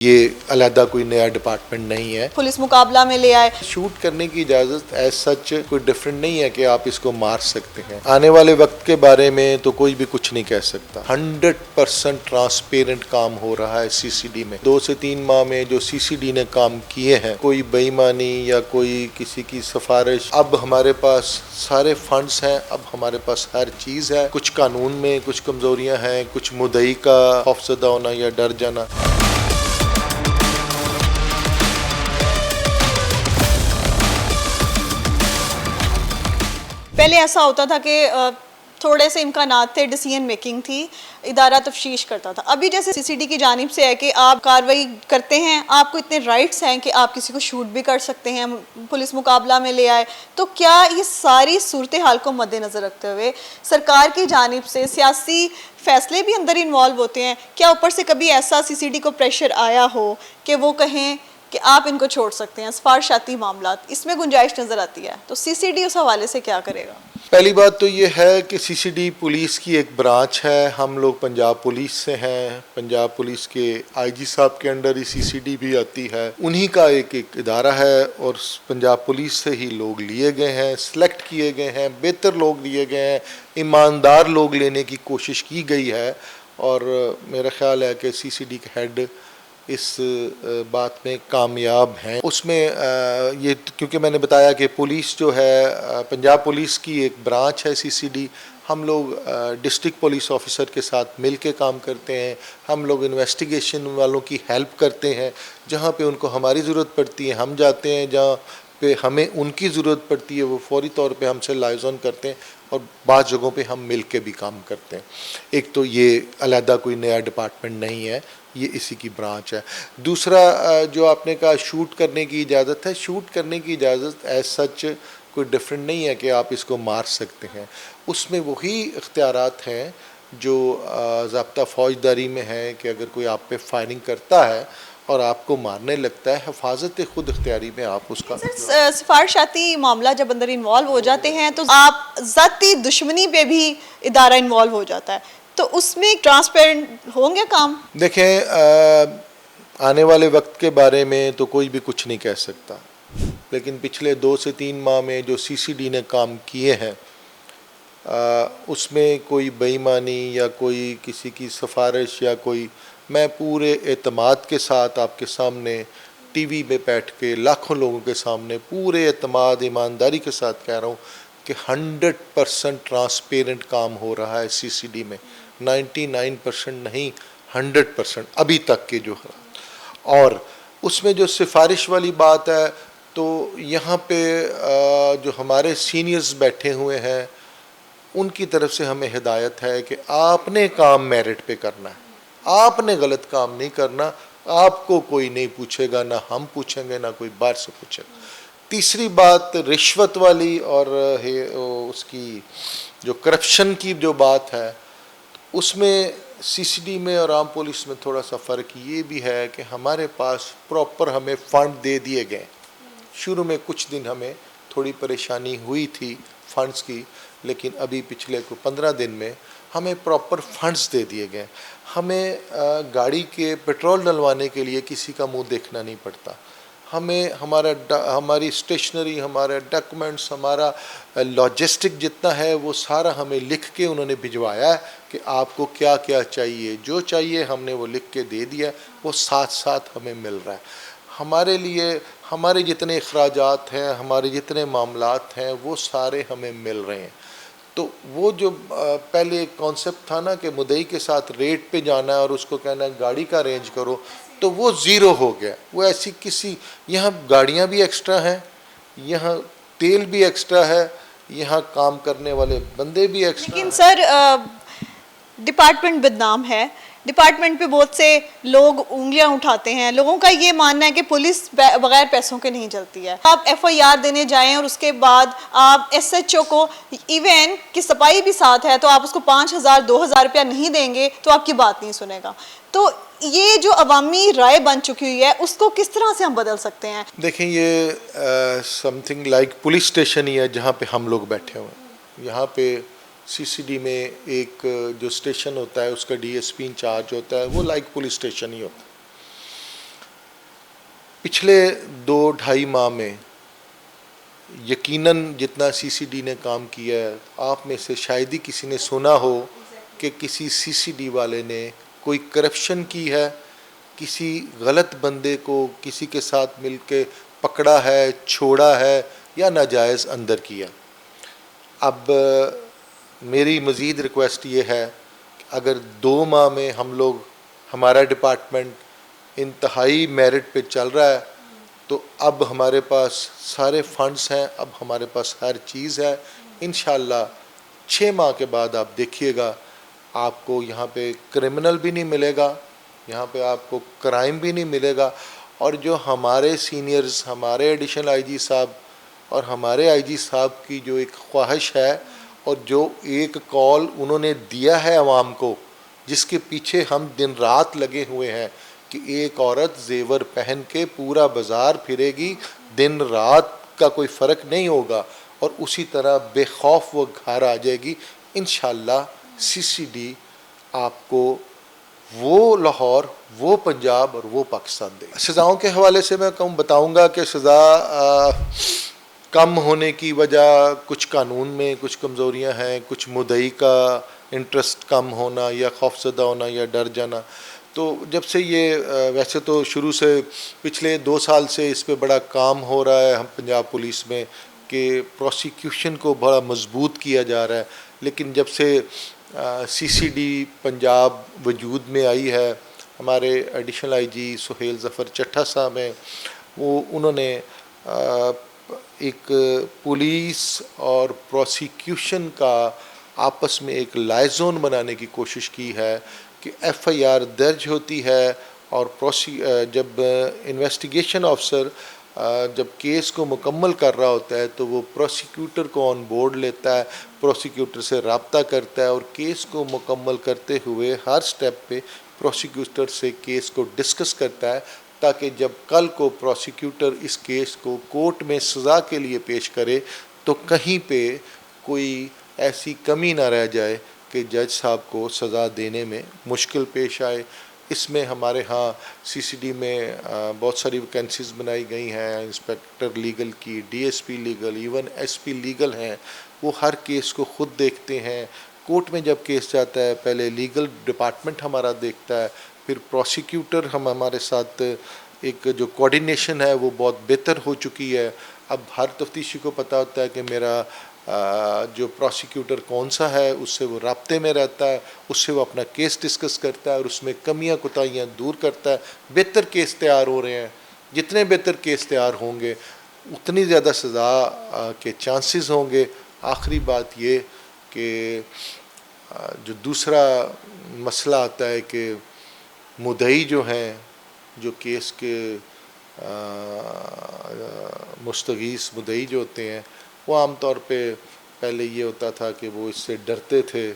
یہ علیحدہ کوئی نیا ڈپارٹمنٹ نہیں ہے. پولیس مقابلہ میں لے آئے. شوٹ کرنے کی اجازت ایز سچ کوئی ڈفرینٹ نہیں ہے کہ آپ اس کو مار سکتے ہیں. آنے والے وقت کے بارے میں تو کوئی بھی کچھ نہیں کہہ سکتا. 100% ٹرانسپیرنٹ کام ہو رہا ہے سی سی ڈی میں. 2 سے 3 ماہ میں جو سی سی ڈی نے کام کیے ہیں, کوئی بے ایمانی یا کوئی کسی کی سفارش. اب ہمارے پاس سارے فنڈز ہیں, اب ہمارے پاس ہر چیز ہے. کچھ قانون میں کچھ کمزوریاں ہیں, کچھ مدعی کا خوفزدہ ہونا یا ڈر جانا. پہلے ایسا ہوتا تھا کہ تھوڑے سے امکانات تھے, ڈیسیژن میکنگ تھی, ادارہ تفتیش کرتا تھا. ابھی جیسے سی سی ڈی کی جانب سے ہے کہ آپ کارروائی کرتے ہیں, آپ کو اتنے رائٹس ہیں کہ آپ کسی کو شوٹ بھی کر سکتے ہیں, پولیس مقابلہ میں لے آئے. تو کیا یہ ساری صورتحال کو مد نظر رکھتے ہوئے سرکار کی جانب سے سیاسی فیصلے بھی اندر انوالو ہوتے ہیں؟ کیا اوپر سے کبھی ایسا سی سی ڈی کو پریشر آیا ہو کہ وہ کہیں کہ آپ ان کو چھوڑ سکتے ہیں؟ سفارشاتی معاملات اس میں گنجائش نظر آتی ہے, تو سی سی ڈی اس حوالے سے کیا کرے گا؟ پہلی بات تو یہ ہے کہ سی سی ڈی پولیس کی ایک برانچ ہے. ہم لوگ پنجاب پولیس سے ہیں. پنجاب پولیس کے آئی جی صاحب کے انڈر ہی سی سی ڈی بھی آتی ہے. انہی کا ایک ادارہ ہے اور پنجاب پولیس سے ہی لوگ لیے گئے ہیں, سلیکٹ کیے گئے ہیں, بہتر لوگ لیے گئے ہیں, ایماندار لوگ لینے کی کوشش کی گئی ہے. اور میرا خیال ہے کہ سی سی ڈی کے ہیڈ اس بات میں کامیاب ہیں. اس میں یہ کیونکہ میں نے بتایا کہ پولیس جو ہے, پنجاب پولیس کی ایک برانچ ہے سی سی ڈی. ہم لوگ ڈسٹرکٹ پولیس آفیسر کے ساتھ مل کے کام کرتے ہیں. ہم لوگ انویسٹیگیشن والوں کی ہیلپ کرتے ہیں. جہاں پہ ان کو ہماری ضرورت پڑتی ہے ہم جاتے ہیں, جہاں پہ ہمیں ان کی ضرورت پڑتی ہے وہ فوری طور پہ ہم سے لائزون کرتے ہیں, اور بعض جگہوں پہ ہم مل کے بھی کام کرتے ہیں. ایک تو یہ علیحدہ کوئی نیا ڈپارٹمنٹ نہیں ہے, یہ اسی کی برانچ ہے. دوسرا جو آپ نے کہا شوٹ کرنے کی اجازت ہے, شوٹ کرنے کی اجازت ایز سچ کوئی ڈفرینٹ نہیں ہے کہ آپ اس کو مار سکتے ہیں. اس میں وہی اختیارات ہیں جو ضابطہ فوجداری میں ہے کہ اگر کوئی آپ پہ فائرنگ کرتا ہے اور آپ کو مارنے لگتا ہے, حفاظت خود اختیاری میں آپ اس کا. سفارشاتی معاملہ جب اندر انوالو ہو جاتے ہیں تو آپ ذاتی دشمنی پہ بھی ادارہ انوالو ہو جاتا ہے, تو اس میں ٹرانسپیرنٹ ہوں گے کام؟ دیکھیں, آنے والے وقت کے بارے میں تو کوئی بھی کچھ نہیں کہہ سکتا, لیکن پچھلے 2 سے 3 ماہ میں جو سی سی ڈی نے کام کیے ہیں اس میں کوئی بے ایمانی یا کوئی کسی کی سفارش یا کوئی, میں پورے اعتماد کے ساتھ آپ کے سامنے ٹی وی میں بیٹھ کے لاکھوں لوگوں کے سامنے پورے اعتماد ایمانداری کے ساتھ کہہ رہا ہوں کہ 100% ٹرانسپیرنٹ کام ہو رہا ہے سی سی ڈی میں. 99% نہیں, 100% ابھی تک کے جو ہے. اور اس میں جو سفارش والی بات ہے, تو یہاں پہ جو ہمارے سینئرز بیٹھے ہوئے ہیں ان کی طرف سے ہمیں ہدایت ہے کہ آپ نے کام میرٹ پہ کرنا ہے, آپ نے غلط کام نہیں کرنا. آپ کو کوئی نہیں پوچھے گا, نہ ہم پوچھیں گے, نہ کوئی باہر سے پوچھے گا. تیسری بات رشوت والی اور اس کی جو کرپشن کی جو بات ہے, اس میں سی سی ڈی میں اور عام پولیس میں تھوڑا سا فرق یہ بھی ہے کہ ہمارے پاس پراپر ہمیں فنڈ دے دیے گئے. شروع میں کچھ دن ہمیں تھوڑی پریشانی ہوئی تھی فنڈز کی, لیکن ابھی پچھلے 15 دن میں ہمیں پراپر فنڈز دے دیے گئے. ہمیں گاڑی کے پیٹرول ڈلوانے کے لیے کسی کا منہ دیکھنا نہیں پڑتا. ہمیں ہماری اسٹیشنری, ہمارے ڈاکومنٹس, ہمارا لاجسٹک جتنا ہے وہ سارا ہمیں لکھ کے انہوں نے بھجوایا ہے کہ آپ کو کیا کیا چاہیے. جو چاہیے ہم نے وہ لکھ کے دے دیا, وہ ساتھ ساتھ ہمیں مل رہا ہے. ہمارے لیے ہمارے جتنے اخراجات ہیں, ہمارے جتنے معاملات ہیں, وہ سارے ہمیں مل رہے ہیں. تو وہ جو پہلے ایک کانسیپٹ تھا نا کہ مدعی کے ساتھ ریٹ پہ جانا ہے اور اس کو کہنا ہے گاڑی کا ارینج کرو, تو وہ زیرو ہو گیا. وہ ایسی کسی, یہاں گاڑیاں بھی ایکسٹرا ہیں, یہاں تیل بھی ایکسٹرا ہے, یہاں کام کرنے والے بندے بھی ایکسٹرا. لیکن سر ڈپارٹمنٹ بدنام ہے, ڈپارٹمنٹ پہ بہت سے لوگ انگلیاں اٹھاتے ہیں. لوگوں کا یہ ماننا ہے کہ پولیس بغیر پیسوں کے نہیں چلتی ہے. آپ ایف آئی آر دینے جائیں اور اس کے بعد آپ ایس ایچ او کو ایون کہ صفائی بھی ساتھ ہے تو آپ اس کو 5,000 2,000 روپیہ نہیں دیں گے تو آپ کی بات نہیں سنے گا. تو یہ جو عوامی رائے بن چکی ہوئی ہے اس کو کس طرح سے ہم بدل سکتے ہیں؟ دیکھیں, یہ something like police station ہی ہے جہاں پہ ہم لوگ بیٹھے ہوئے ہیں. یہاں پہ سی سی ڈی میں ایک جو اسٹیشن ہوتا ہے اس کا ڈی ایس پی انچارج ہوتا ہے, وہ لائک پولیس اسٹیشن ہی ہوتا ہے. پچھلے 2-2.5 ماہ میں یقیناً جتنا سی سی ڈی نے کام کیا ہے، آپ میں سے شاید ہی کسی نے سنا ہو کہ کسی سی سی ڈی والے نے کوئی کرپشن کی ہے، کسی غلط بندے کو کسی کے ساتھ مل کے پکڑا ہے، چھوڑا ہے یا ناجائز اندر کیا۔ اب میری مزید ریکویسٹ یہ ہے کہ اگر 2 ماہ میں ہم لوگ، ہمارا ڈپارٹمنٹ انتہائی میرٹ پہ چل رہا ہے، تو اب ہمارے پاس سارے فنڈز ہیں، اب ہمارے پاس ہر چیز ہے۔ انشاءاللہ 6 ماہ کے بعد آپ دیکھیے گا، آپ کو یہاں پہ کرمنل بھی نہیں ملے گا، یہاں پہ آپ کو کرائم بھی نہیں ملے گا، اور جو ہمارے سینئرز، ہمارے ایڈیشنل آئی جی صاحب اور ہمارے آئی جی صاحب کی جو ایک خواہش ہے اور جو ایک کال انہوں نے دیا ہے عوام کو، جس کے پیچھے ہم دن رات لگے ہوئے ہیں کہ ایک عورت زیور پہن کے پورا بازار پھرے گی، دن رات کا کوئی فرق نہیں ہوگا، اور اسی طرح بے خوف وہ گھر آ جائے گی۔ انشاءاللہ سی سی ڈی آپ کو وہ لاہور، وہ پنجاب اور وہ پاکستان دے گا۔ سزاؤں کے حوالے سے میں بتاؤں گا کہ سزا کم ہونے کی وجہ کچھ قانون میں کچھ کمزوریاں ہیں، کچھ مدعی کا انٹرسٹ کم ہونا یا خوفزدہ ہونا یا ڈر جانا۔ تو جب سے یہ ویسے تو شروع سے پچھلے 2 سال سے اس پہ بڑا کام ہو رہا ہے ہم پنجاب پولیس میں کہ پروسیکیوشن کو بڑا مضبوط کیا جا رہا ہے، لیکن جب سے سی سی ڈی پنجاب وجود میں آئی ہے، ہمارے ایڈیشنل آئی جی سہیل ظفر چٹھا صاحب ہیں، انہوں نے ایک پولیس اور پروسیکیوشن کا آپس میں ایک لائزون بنانے کی کوشش کی ہے کہ ایف آئی آر درج ہوتی ہے اور جب انویسٹیگیشن آفسر جب کیس کو مکمل کر رہا ہوتا ہے تو وہ پروسیکیوٹر کو آن بورڈ لیتا ہے، پروسیکیوٹر سے رابطہ کرتا ہے اور کیس کو مکمل کرتے ہوئے ہر سٹیپ پہ پروسیکیوٹر سے کیس کو ڈسکس کرتا ہے، تاکہ جب کل کو پروسیکیوٹر اس کیس کو کورٹ میں سزا کے لیے پیش کرے تو کہیں پہ کوئی ایسی کمی نہ رہ جائے کہ جج صاحب کو سزا دینے میں مشکل پیش آئے۔ اس میں ہمارے ہاں سی سی ڈی میں بہت ساری ویکینسیز بنائی گئی ہیں، انسپیکٹر لیگل کی، D S P legal, even S P legal ہیں، وہ ہر کیس کو خود دیکھتے ہیں۔ کورٹ میں جب کیس جاتا ہے پہلے لیگل ڈپارٹمنٹ ہمارا دیکھتا ہے، پھر پروسیکیوٹر ہمارے ساتھ ایک جو کوارڈینیشن ہے وہ بہت بہتر ہو چکی ہے۔ اب ہر تفتیشی کو پتہ ہوتا ہے کہ میرا جو پروسیکیوٹر کون سا ہے، اس سے وہ رابطے میں رہتا ہے، اس سے وہ اپنا کیس ڈسکس کرتا ہے اور اس میں کمیاں کوتاہیاں دور کرتا ہے۔ بہتر کیس تیار ہو رہے ہیں، جتنے بہتر کیس تیار ہوں گے اتنی زیادہ سزا کے چانسز ہوں گے۔ آخری بات یہ کہ جو دوسرا مسئلہ آتا ہے کہ مدعی جو ہیں، جو کیس کے مستغیث مدعی جو ہوتے ہیں، وہ عام طور پہ پہلے یہ ہوتا تھا کہ وہ اس سے ڈرتے تھے۔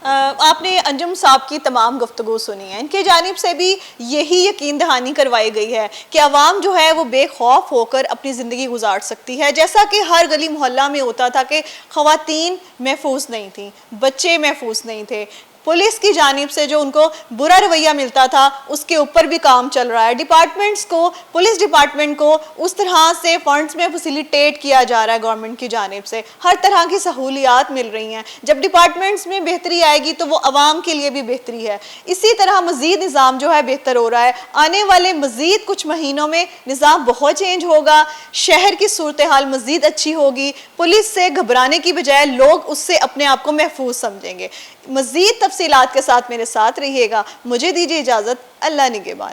آپ نے انجم صاحب کی تمام گفتگو سنی ہے، ان کی جانب سے بھی یہی یقین دہانی کروائی گئی ہے کہ عوام جو ہے وہ بے خوف ہو کر اپنی زندگی گزار سکتی ہے، جیسا کہ ہر گلی محلہ میں ہوتا تھا کہ خواتین محفوظ نہیں تھیں، بچے محفوظ نہیں تھے، پولیس کی جانب سے جو ان کو برا رویہ ملتا تھا اس کے اوپر بھی کام چل رہا ہے۔ ڈپارٹمنٹس کو، پولیس ڈپارٹمنٹ کو اس طرح سے فنڈز میں فیسیلیٹیٹ کیا جا رہا ہے گورنمنٹ کی جانب سے، ہر طرح کی سہولیات مل رہی ہیں۔ جب ڈپارٹمنٹس میں بہتری آئے گی تو وہ عوام کے لیے بھی بہتری ہے۔ اسی طرح مزید نظام جو ہے بہتر ہو رہا ہے، آنے والے مزید کچھ مہینوں میں نظام بہت چینج ہوگا، شہر کی صورتحال مزید اچھی ہوگی، پولیس سے گھبرانے کی بجائے لوگ اس سے اپنے آپ کو محفوظ سمجھیں گے۔ مزید تفصیلات کے ساتھ میرے ساتھ رہیے گا، مجھے دیجیے اجازت، اللہ نگہبان۔